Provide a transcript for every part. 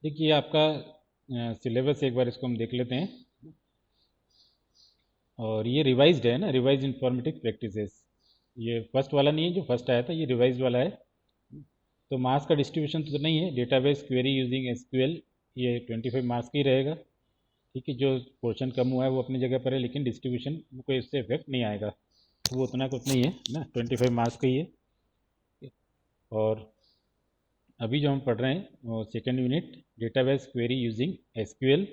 देखिए आपका सिलेबस एक बार इसको हम देख लेते हैं। और ये रिवाइज्ड है ना, रिवाइज इंफॉर्मेटिक प्रैक्टिसेस। ये फर्स्ट वाला नहीं है जो फर्स्ट आया था, ये रिवाइज वाला है। तो मार्क्स का डिस्ट्रीब्यूशन तो नहीं है, डेटाबेस क्वेरी यूजिंग एसक्यूएल, ये 25 मार्क्स का ही रहेगा। ठीक है, जो पोर्शन कम हुआ है वो अपनी जगह पर है, लेकिन डिस्ट्रीब्यूशन कोई इससे इफेक्ट नहीं आएगा। वो उतना कुछ नहीं है ना, 25 मार्क्स का ही है। और अभी जो हम पढ़ रहे हैं वो second unit database query using SQL.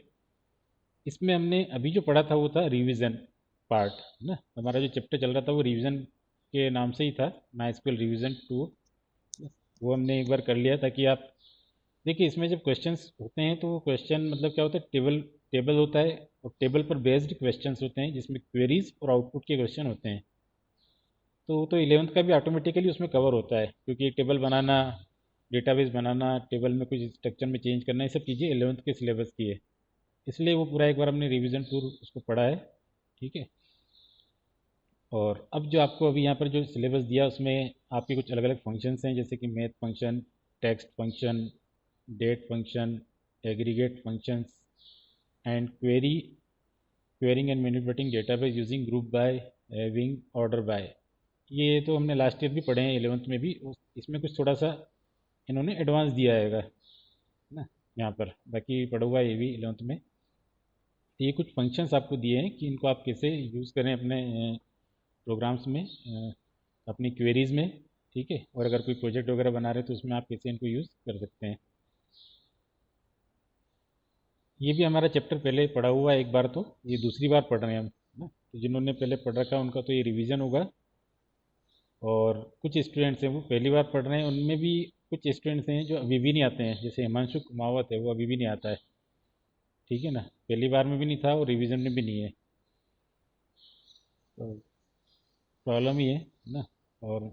इसमें हमने अभी जो पढ़ा था वो था रिवीजन पार्ट ना। हमारा जो चैप्टर चल रहा था वो रिवीजन के नाम से ही था, माई रिवीजन 2। वो हमने एक बार कर लिया, ताकि आप देखिए इसमें जब क्वेश्चंस होते हैं तो वो क्वेश्चन मतलब क्या होता है, टेबल टेबल होता है, और टेबल पर बेस्ड क्वेश्चंस होते हैं जिसमें क्वेरीज और आउटपुट के क्वेश्चन होते हैं। तो 11th का भी ऑटोमेटिकली उसमें कवर होता है, क्योंकि टेबल बनाना, डेटाबेस बनाना, टेबल में कुछ स्ट्रक्चर में चेंज करना, ये सब चीज़ें 11th के सिलेबस की है। इसलिए वो पूरा एक बार हमने रिवीजन टूर उसको पढ़ा है। ठीक है। और अब जो आपको अभी यहाँ पर जो सिलेबस दिया उसमें आपके कुछ अलग अलग फंक्शंस हैं, जैसे कि math function, text function, date function, aggregate functions and querying and manipulating database using group by, having, order by. ये तो हमने लास्ट ईयर भी पढ़े हैं 11th में भी। इसमें कुछ थोड़ा सा इन्होंने एडवांस दिया है ना यहाँ पर, बाकी पढ़ा हुआ है ये भी 11th में। तो ये कुछ फंक्शंस आपको दिए हैं कि इनको आप कैसे यूज़ करें अपने प्रोग्राम्स में, अपनी क्वेरीज में। ठीक है, और अगर कोई प्रोजेक्ट वगैरह बना रहे हैं तो उसमें आप कैसे इनको यूज़ कर सकते हैं। ये भी हमारा चैप्टर पहले पढ़ा हुआ है एक बार, तो ये दूसरी बार पढ़ रहे हैं हम ना। तो जिन्होंने पहले पढ़ रखा है उनका तो ये रिवीजन होगा। और कुछ स्टूडेंट्स हैं वो पहली बार पढ़ रहे हैं, उनमें भी कुछ स्टूडेंट्स हैं जो अभी भी नहीं आते हैं, जैसे हिमांशु कुमावत है, वो अभी भी नहीं आता है। ठीक है ना, पहली बार में भी नहीं था और रिवीजन में भी नहीं है। तो प्रॉब्लम ही है ना। और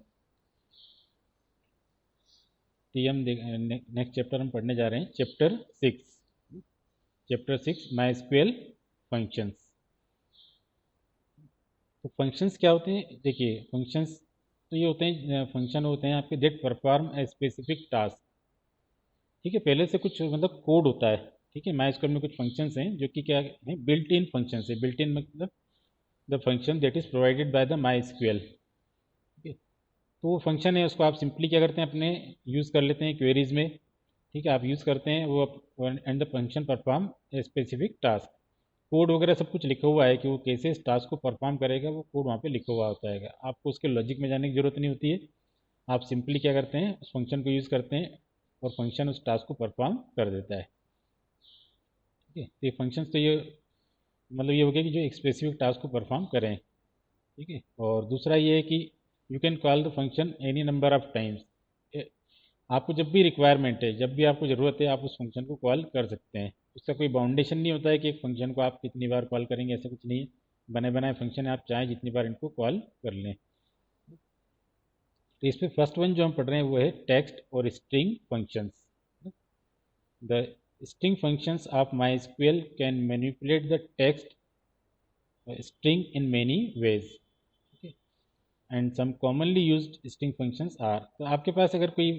टी हम नेक्स्ट चैप्टर हम पढ़ने जा रहे हैं, चैप्टर 6 माई स्क्वेल फंक्शंस। तो फंक्शंस क्या होते हैं, देखिए फंक्शंस तो ये होते हैं, फंक्शन होते हैं आपके that perform a specific task. ठीक है, पहले से कुछ मतलब कोड होता है। ठीक है, माई स्क्वेल में कुछ फंक्शंस हैं जो कि क्या है, बिल्ट इन फंक्शंस है। बिल्ट इन मतलब the function that is provided by the MySQL. ठीक है, तो वो फंक्शन है, उसको आप सिंपली क्या करते हैं, अपने यूज़ कर लेते हैं क्वेरीज में। ठीक है, आप यूज़ करते हैं वो, and the function perform a specific task. Code वगैरह सब कुछ लिखा हुआ है कि वो कैसे इस टास्क को परफॉर्म करेगा, वो कोड वहाँ पे लिखा हुआ होता है। आपको उसके लॉजिक में जाने की ज़रूरत नहीं होती है। आप सिंपली क्या करते हैं, उस फंक्शन को यूज़ करते हैं और फंक्शन उस टास्क को परफॉर्म कर देता है। ठीक है, तो ये फंक्शन तो ये मतलब ये हो गया कि जो एक स्पेसिफिक टास्क को परफॉर्म करें। ठीक है, और दूसरा ये है कि you can call the function any number of times. आपको जब भी रिक्वायरमेंट है, जब भी आपको ज़रूरत है, आप उस फंक्शन को कॉल कर सकते हैं। उसका कोई बाउंडेशन नहीं होता है कि एक फंक्शन को आप कितनी बार कॉल करेंगे, ऐसा कुछ नहीं है। बने बनाए फंक्शन है, आप चाहें जितनी बार इनको कॉल कर लें। तो इस पे फर्स्ट वन जो हम पढ़ रहे हैं वो है टेक्स्ट और string functions. The string functions of MySQL can manipulate the text string in many ways. Okay? And some commonly used string functions are, तो आपके पास अगर कोई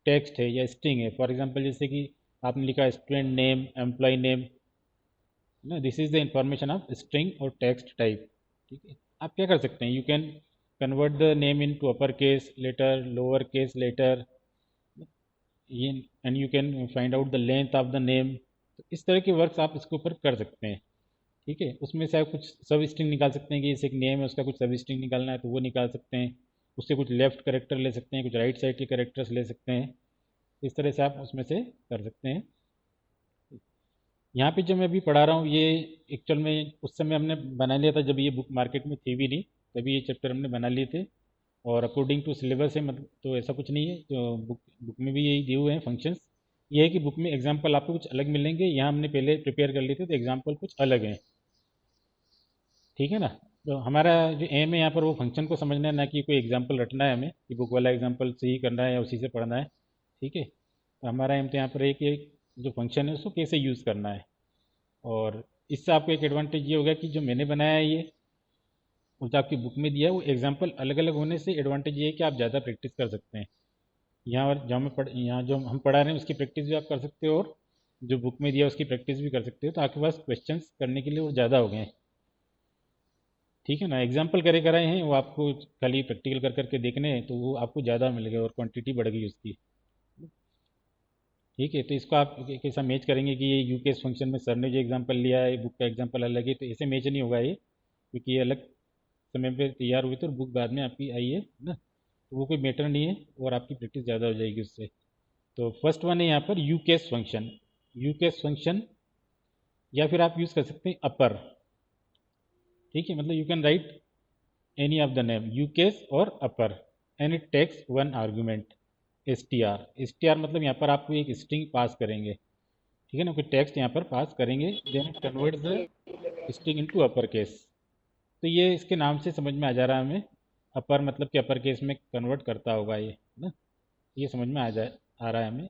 टेक्स्ट है या स्ट्रिंग है, फॉर एग्जांपल जैसे कि आपने लिखा स्टूडेंट नेम, एम्प्लॉय नेम ना, this is the information of string और टेक्स्ट टाइप। ठीक है, आप क्या कर सकते हैं, you can convert the name into upper case letter, lower case letter, and you can find out the length of the name. तो इस तरह के वर्क्स आप इसके ऊपर कर सकते हैं। ठीक है, उसमें से आप कुछ सब स्ट्रिंग निकाल सकते हैं कि जैसे एक नेम है उसका कुछ सब स्ट्रिंग निकालना है तो वो निकाल सकते हैं। उससे कुछ लेफ्ट करेक्टर ले सकते हैं, कुछ राइट साइड के करेक्टर्स ले सकते हैं। इस तरह से आप उसमें से कर सकते हैं। यहाँ पे जो मैं अभी पढ़ा रहा हूँ ये एक्चुअल में उस समय हमने बना लिया था जब ये बुक मार्केट में थी भी नहीं, तभी ये चैप्टर हमने बना लिए थे। और अकॉर्डिंग टू सिलेबस है, मतलब तो ऐसा कुछ नहीं है, जो बुक में भी यही दिए हुए हैं फंक्शंस। ये है कि बुक में एग्जाम्पल आपको कुछ अलग मिलेंगे, यहाँ हमने पहले प्रिपेयर कर लिए थे तो एग्जाम्पल कुछ अलग हैं। ठीक है ना। तो हमारा जो एम है यहाँ पर वो फंक्शन को समझना है, ना कि कोई एग्जाम्पल रटना है हमें कि बुक वाला एग्जाम्पल से ही करना है या उसी से पढ़ना है। ठीक है, तो हमारा एम तो यहाँ पर है कि जो फंक्शन है उसको कैसे यूज़ करना है। और इससे आपको एक एडवांटेज ये होगा कि जो मैंने बनाया है ये और जो आपकी बुक में दिया है वो एग्जाम्पल अलग अलग होने से एडवांटेज ये है कि आप ज़्यादा प्रैक्टिस कर सकते हैं। यहाँ जो हम पढ़ा रहे हैं उसकी प्रैक्टिस भी आप कर सकते हो, और जो बुक में दिया उसकी प्रैक्टिस भी कर सकते हो, तो आपके पास क्वेश्चंस करने के लिए वो ज़्यादा हो गए हैं। ठीक है ना, एग्जाम्पल करे कराए हैं वो आपको खाली प्रैक्टिकल कर करके देखने हैं, तो वो आपको ज़्यादा मिलेगा और क्वांटिटी बढ़ गई उसकी। ठीक है, तो इसको आप कैसा मैच करेंगे कि ये यूकेस फंक्शन में सर ने जो एग्जांपल लिया है, बुक का एग्जांपल अलग है, तो ऐसे मैच नहीं होगा ये, क्योंकि ये अलग समय पे तैयार हुई थी और बुक बाद में आपकी आई है ना, तो वो कोई मैटर नहीं है और आपकी प्रैक्टिस ज़्यादा हो जाएगी उससे। तो फर्स्ट वन है यहाँ पर यूकेस फंक्शन। यूकेस फंक्शन या फिर आप यूज़ कर सकते हैं अपर। ठीक है, मतलब you can write any of the name UCASE और upper, and it takes one argument S T R. S T R मतलब यहाँ पर आपको एक स्ट्रिंग पास करेंगे। ठीक है ना, कोई टेक्स्ट यहाँ पर पास करेंगे, then it convert the string into upper case. तो ये इसके नाम से समझ में आ जा रहा है हमें, अपर मतलब कि अपर केस में कन्वर्ट करता होगा ये, है ना, ये समझ में आ रहा है हमें।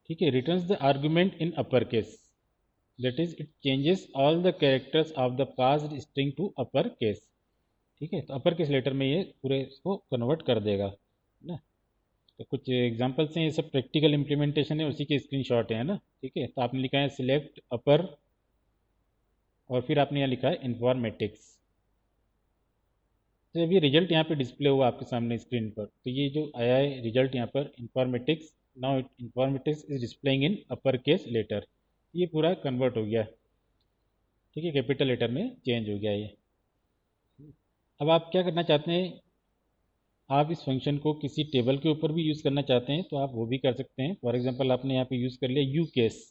ठीक है, returns the argument in upper case, that is it changes all the characters of the passed string to upper case. ठीक है, तो अपर केस लेटर में ये पूरे इसको कन्वर्ट कर देगा, है ना। तो कुछ एग्जांपल्स हैं, ये सब प्रैक्टिकल इम्प्लीमेंटेशन है, उसी के स्क्रीनशॉट है ना। ठीक है, तो आपने लिखा है सिलेक्ट अपर और फिर आपने यहाँ लिखा है इन्फॉर्मेटिक्स। तो अभी रिजल्ट यहाँ पे डिस्प्ले हुआ आपके सामने स्क्रीन पर, तो ये जो आया है रिजल्ट यहाँ पर informatics, now informatics is displaying in upper case letter, ये पूरा कन्वर्ट हो गया। ठीक है, कैपिटल लेटर में चेंज हो गया ये। अब आप क्या करना चाहते हैं, आप इस फंक्शन को किसी टेबल के ऊपर भी यूज़ करना चाहते हैं तो आप वो भी कर सकते हैं। फॉर एग्जांपल आपने यहाँ पे यूज़ कर लिया यू केस,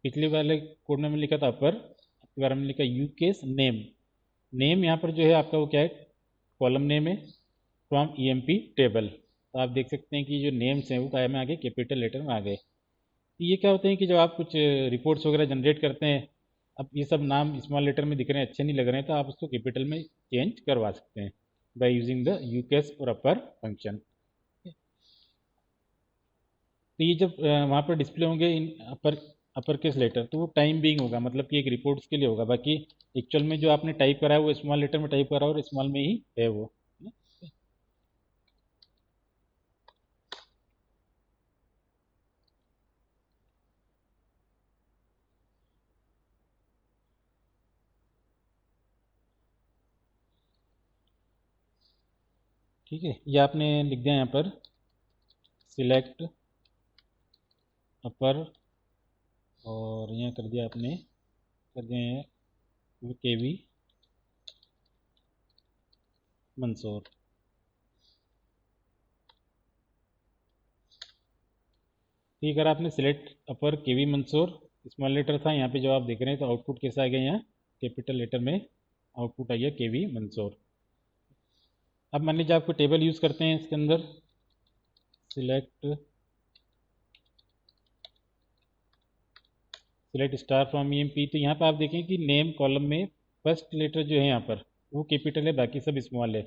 पिछले वाले कोड में हमने लिखा था अपर, अब बार हमने लिखा यू केस नेम। नेम यहाँ पर जो है आपका वो क्या है, कॉलम नेम है from E M P table. तो आप देख सकते हैं कि जो नेम्स हैं वो क्या में आ गए, कैपिटल लेटर में आ गए। तो ये क्या होते हैं कि जब आप कुछ रिपोर्ट्स वगैरह जनरेट करते हैं, अब ये सब नाम स्मॉल लेटर में दिख रहे हैं, अच्छे नहीं लग रहे हैं, तो आप उसको कैपिटल में चेंज करवा सकते हैं बाय यूजिंग द यूकेस और अपर फंक्शन। तो ये जब वहाँ पर डिस्प्ले होंगे इन अपर अपर केस लेटर, तो वो टाइम बीइंग होगा, मतलब कि एक रिपोर्ट्स के लिए होगा, बाकी एक्चुअल में जो आपने टाइप करा है वो स्मॉल लेटर में टाइप करा और स्मॉल में ही है वो, है ना? ठीक है, ये आपने लिख दिया यहाँ पर सिलेक्ट अपर, और यहाँ कर दिया आपने, कर दिया है के वी मंसूर। ठीक है, अगर आपने सिलेक्ट अपर के वी मंसूर स्मॉल लेटर था, यहाँ पे जब आप देख रहे हैं तो आउटपुट कैसा आ गया, यहाँ कैपिटल लेटर में आउटपुट आ गया के वी मंसूर। अब मान लीजिए आपको टेबल यूज़ करते हैं इसके अंदर, select select star from E M P, तो यहाँ पर आप देखें कि नेम कॉलम में फर्स्ट लेटर जो है यहाँ पर वो कैपिटल है, बाकी सब स्मॉल है।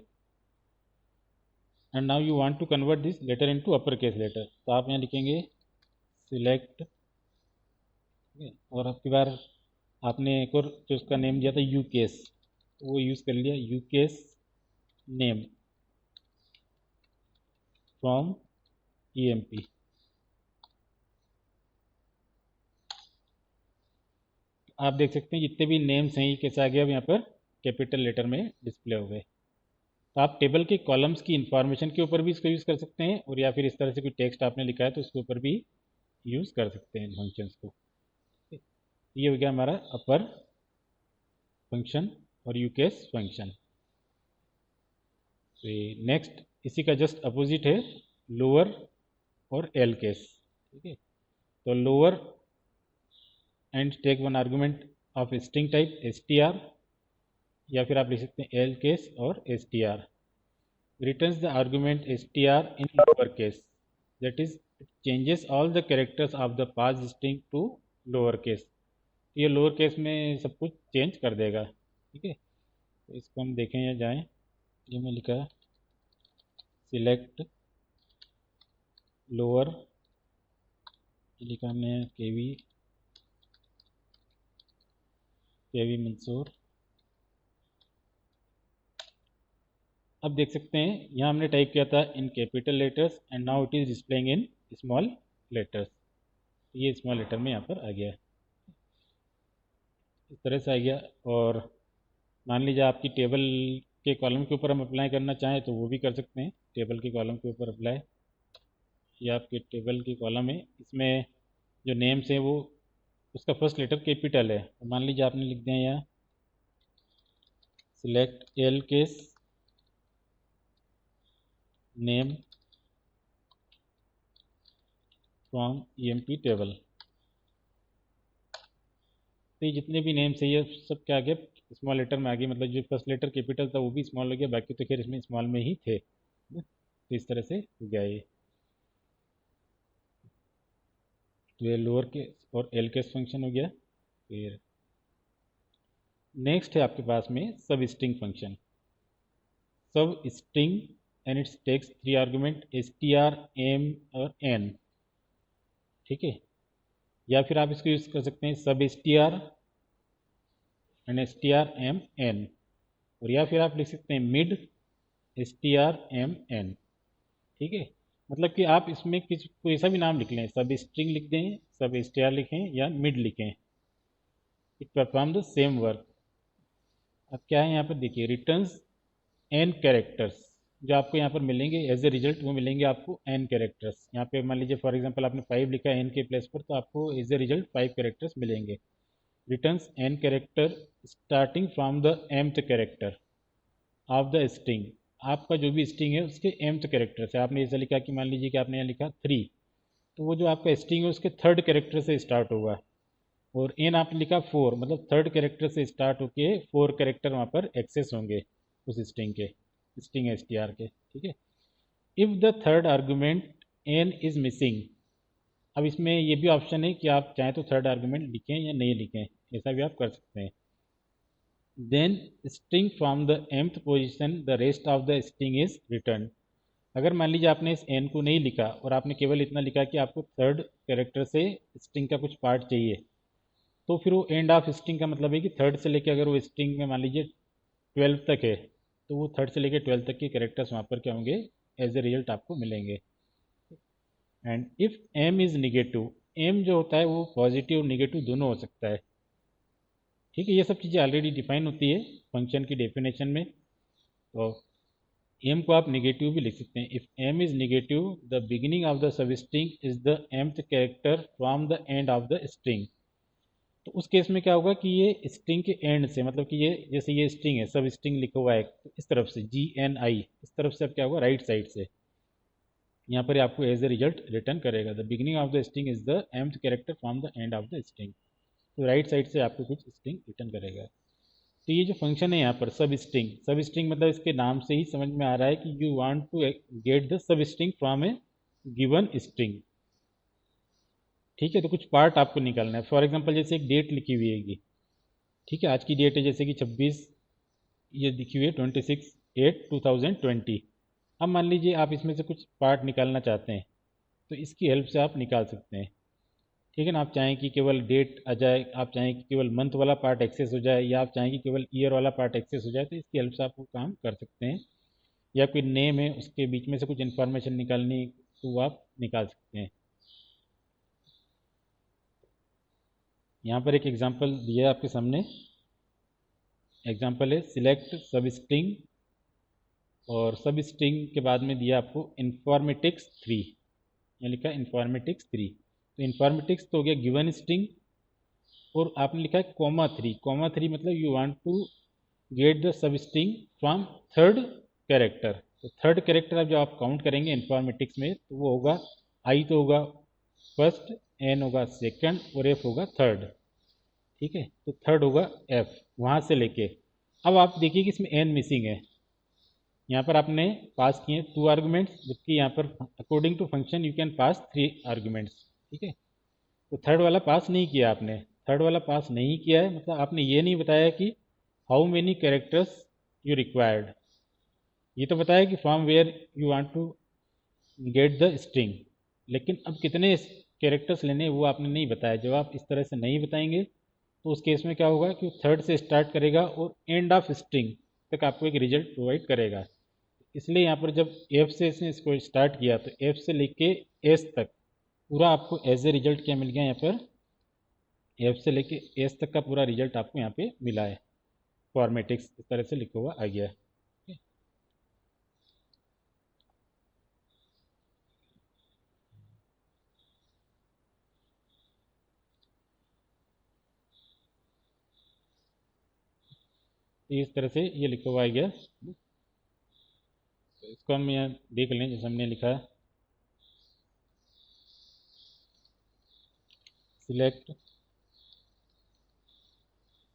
And now you want to convert this letter into upper case letter, तो आप यहाँ लिखेंगे सिलेक्ट, और आपकी बार आपने एक और जो उसका नेम दिया था यू केस, तो वो यूज़ कर लिया U case name from E M P. आप देख सकते हैं जितने भी नेम्स हैं ये कैसे आ गया, अब यहाँ पर कैपिटल लेटर में डिस्प्ले हो गए। तो आप टेबल के कॉलम्स की इंफॉर्मेशन के ऊपर भी इसको यूज़ कर सकते हैं, और या फिर इस तरह से कोई टेक्स्ट आपने लिखा है तो उसके ऊपर भी यूज़ कर सकते हैं फंक्शंस को। ये हो गया हमारा अपर फंक्शन और यूकेस फंक्शन। तो नेक्स्ट इसी का जस्ट अपोजिट है लोअर और एल केस। ठीक है, तो lower and take one argument of string type S T R, या फिर आप लिख सकते हैं एल केस और S T R. returns the argument str in lower case, that is it changes all the characters of the pass string to lower case। ये lower case में सब कुछ चेंज कर देगा। ठीक है, तो इसको हम देखें या जाएं, ये मैं लिखा सिलेक्ट लोअर लिखा हमने केवी मंसूर। अब देख सकते हैं यहाँ हमने टाइप किया था in capital letters and now it is displaying in small letters. ये स्मॉल लेटर में यहाँ पर आ गया, इस तरह से आ गया। और मान लीजिए आपकी टेबल के कॉलम के ऊपर हम अप्लाई करना चाहें तो वो भी कर सकते हैं। टेबल के कॉलम के ऊपर अप्लाई, ये आपके टेबल की कॉलम है, इसमें जो नेम्स है वो उसका फर्स्ट लेटर कैपिटल है। तो मान लीजिए आपने लिख दिया यहाँ select L case name from EMP table. तो ये जितने भी नेम्स है ये सब क्या आ गया, स्मॉल लेटर में आ गए। मतलब जो फर्स्ट लेटर कैपिटल था वो भी स्मॉल हो गया, बाकी तो खैर इसमें स्मॉल में ही थे। तो इस तरह से हो गया ये। तो ये लोअर केस और एल केस फंक्शन हो गया। फिर नेक्स्ट है आपके पास में sub string function. Sub string and it's takes 3 argument str m और n, ठीक है। या फिर आप इसको यूज़ कर सकते हैं सब str and str m n, और या फिर आप लिख सकते हैं मिड str m n, ठीक है। मतलब कि आप इसमें कोई ऐसा भी नाम लिख लें, सब स्ट्रिंग लिख दें, सब str लिखें या मिड लिखें, it perform the same work. अब क्या है यहाँ पर देखिए, रिटर्न्स n कैरेक्टर्स जो आपको यहाँ पर मिलेंगे एज ए रिजल्ट, वो मिलेंगे आपको n कैरेक्टर्स। यहाँ पे मान लीजिए फॉर एग्जांपल आपने 5 लिखा है n के प्लेस पर, तो आपको एज ए रिजल्ट 5 कैरेक्टर्स मिलेंगे। Returns n character starting from the mth character of the string. आपका जो भी स्ट्रिंग है उसके mth कैरेक्टर से, आपने ऐसा लिखा कि मान लीजिए कि आपने यहाँ लिखा 3, तो वो जो आपका स्ट्रिंग है उसके 3rd कैरेक्टर से स्टार्ट होगा। और n आपने लिखा 4, मतलब 3rd कैरेक्टर से स्टार्ट होके 4 कैरेक्टर वहाँ पर एक्सेस होंगे उस स्ट्रिंग के, स्ट्रिंग str के, ठीक है। If the 3rd argument n is missing, अब इसमें ये भी ऑप्शन है कि आप चाहें तो 3rd आर्गूमेंट लिखें या नहीं लिखें, ऐसा भी आप कर सकते हैं। Then string from the mth position the rest of the string is return. अगर मान लीजिए आपने इस n को नहीं लिखा और आपने केवल इतना लिखा कि आपको 3rd कैरेक्टर से स्ट्रिंग का कुछ पार्ट चाहिए, तो फिर वो एंड ऑफ स्ट्रिंग का मतलब है कि 3rd से लेकर अगर वो स्ट्रिंग में मान लीजिए 12 तक है, तो वो 3rd से लेकर 12 तक के कैरेक्टर्स वहाँ पर क्या होंगे, एज ए रिजल्ट आपको मिलेंगे। And if m is negative, m जो होता है वो पॉजिटिव और निगेटिव दोनों हो सकता है, ठीक है। ये सब चीज़ें ऑलरेडी डिफाइन होती है फंक्शन की डेफिनेशन में। तो m को आप निगेटिव भी लिख सकते हैं। If m is negative the beginning of the sub string is the mth character from the end of the string. तो उस केस में क्या होगा कि ये स्ट्रिंग के एंड से, मतलब कि ये जैसे ये स्ट्रिंग है, सब स्ट्रिंग लिखा हुआ है, तो इस तरफ से GNI, इस तरफ से अब क्या होगा, राइट साइड से यहाँ पर आपको एज ए रिजल्ट रिटर्न करेगा the beginning of the string is the mth character from the end of the string. तो राइट साइड से आपको कुछ स्ट्रिंग रिटर्न करेगा। तो ये जो फंक्शन है यहाँ पर सब स्ट्रिंग, सब स्ट्रिंग मतलब इसके नाम से ही समझ में आ रहा है कि you want to get the sub string from a given string, ठीक है। तो कुछ पार्ट आपको निकालना है। फॉर एग्जांपल जैसे एक डेट लिखी हुई है, ठीक है, आज की डेट है जैसे कि 26, ये लिखी हुई है 26/8/2020। अब मान लीजिए आप इसमें से कुछ पार्ट निकालना चाहते हैं, तो इसकी हेल्प से आप निकाल सकते हैं, ठीक है ना। आप चाहें कि केवल डेट आ जाए, आप चाहें कि केवल मंथ वाला पार्ट एक्सेस हो जाए, या आप चाहें कि केवल ईयर वाला पार्ट एक्सेस हो जाए, तो इसकी हेल्प से आप वो काम कर सकते हैं। या कोई नेम है उसके बीच में से कुछ इन्फॉर्मेशन निकालनी, तो वो आप निकाल सकते हैं। यहाँ पर एक एग्जांपल दिया है आपके सामने। एग्जांपल है सिलेक्ट सब स्ट्रिंग, और सब स्ट्रिंग के बाद में दिया आपको इन्फॉर्मेटिक्स 3, यहाँ लिखा इन्फॉर्मेटिक्स 3। तो इन्फॉर्मेटिक्स तो हो गया गिवन स्ट्रिंग, और आपने लिखा है -3, -3 मतलब you want to get the sub string from 3rd character. तो 3rd कैरेक्टर अब जो आप काउंट करेंगे इन्फॉर्मेटिक्स में, तो वो होगा आई तो होगा फर्स्ट, एन होगा सेकंड और एफ होगा 3rd, ठीक है। तो 3rd होगा एफ, वहाँ से लेके अब आप देखिए कि इसमें एन मिसिंग है। यहाँ पर आपने पास किए 2 आर्गूमेंट्स, जबकि यहाँ पर according to function you can pass 3 arguments, ठीक है। तो 3rd वाला पास नहीं किया आपने, 3rd वाला पास नहीं किया है मतलब आपने ये नहीं बताया कि how many characters you required. ये तो बताया कि from where you want to get the string, लेकिन अब कितने कैरेक्टर्स लेने हैं वो आपने नहीं बताया। जब आप इस तरह से नहीं बताएंगे तो उस केस में क्या होगा कि थर्ड से स्टार्ट करेगा और एंड ऑफ स्ट्रिंग तक आपको एक रिजल्ट प्रोवाइड करेगा। इसलिए यहाँ पर जब एफ से इसने इसको स्टार्ट किया तो एफ से लेके एस तक पूरा आपको एज ए रिजल्ट क्या मिल गया यहाँ पर, एफ से लेके एस तक का पूरा रिजल्ट आपको यहाँ पे मिला है। फॉर्मेटिक्स इस तरह से लिखा हुआ आ गया है। इस तरह से ये लिखा हुआ आ गया। तो इसको हम यहाँ देख लें, जैसे हमने लिखा सिलेक्ट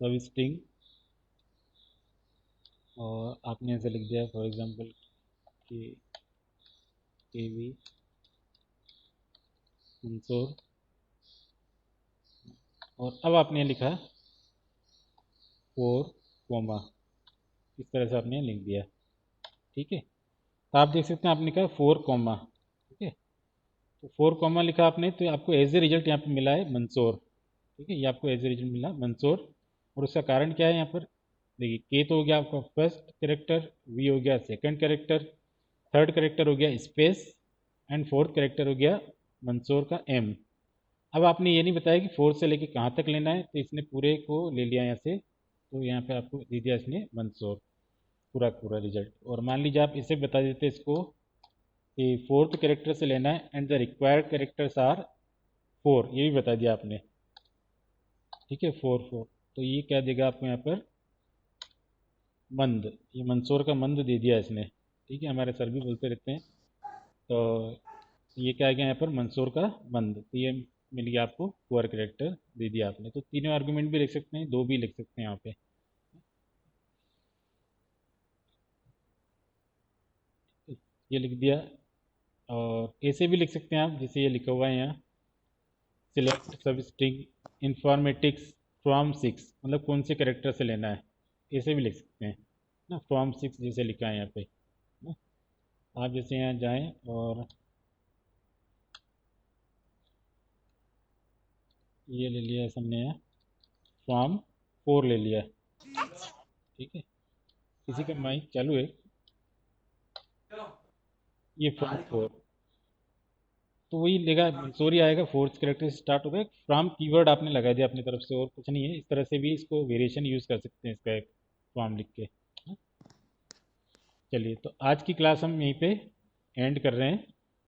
सब स्ट्रिंग, और आपने ऐसे लिख दिया फॉर एग्जांपल के वी मंसूर, और अब आपने लिखा 4 कोमा, इस तरह से आपने लिख दिया। ठीक है, तो आप देख सकते हैं आपने कहा 4 कोमा। ठीक है, तो 4 कोमा लिखा आपने, तो आपको एज ए रिजल्ट यहाँ पे मिला है मंसूर। ठीक है, ये आपको एज ए रिजल्ट मिला मंसूर। और उसका कारण क्या है यहाँ पर, देखिए के तो हो गया आपका फर्स्ट कैरेक्टर, वी हो गया सेकंड कैरेक्टर, थर्ड कैरेक्टर हो गया स्पेस, एंड फोर्थ कैरेक्टर हो गया मंसूर का एम। अब आपने ये नहीं बताया कि फोर्थ से लेके कहाँ तक लेना है, तो इसने पूरे को ले लिया यहाँ से, तो यहाँ पे आपको दे दिया इसने मंसूर पूरा पूरा रिजल्ट। और मान लीजिए आप इसे बता देते इसको कि फोर्थ कैरेक्टर से लेना है and the required characters are 4, ये भी बता दिया आपने। ठीक है, 4 4, तो ये क्या देगा आपको यहाँ पर मंद, ये मंसूर का मंद दे दिया इसने। ठीक है, हमारे सर भी बोलते रहते हैं। तो ये क्या आ गया यहाँ पर मंसूर का मंद, तो ये मिल गया आपको 4 कैरेक्टर दे दिया आपने। तो तीनों आर्गुमेंट भी लिख सकते हैं, दो भी लिख सकते हैं यहाँ पे। ये लिख दिया, और ऐसे भी लिख सकते हैं आप, जैसे ये लिखा हुआ है यहाँ सिलेक्ट सब स्ट्रिंग इंफॉर्मेटिक्स फ्रॉम 6, मतलब कौन से कैरेक्टर से लेना है, ऐसे भी लिख सकते हैं ना, फ्रॉम 6 जैसे लिखा है यहाँ पे ना। आप जैसे यहाँ जाएं और ये ले लिया हमने यहाँ फ्रॉम 4 ले लिया। ठीक है, किसी का माइक चालू है, ये फ्रॉम 4, तो वही लेगा सॉरी आएगा, फोर्थ कैरेक्टर से स्टार्ट होगा। फ्रॉम कीवर्ड आपने लगा दिया अपनी तरफ से, और कुछ नहीं है। इस तरह से भी इसको वेरिएशन यूज़ कर सकते हैं इसका, एक फ्रॉम लिख के। चलिए, तो आज की क्लास हम यहीं पे एंड कर रहे हैं।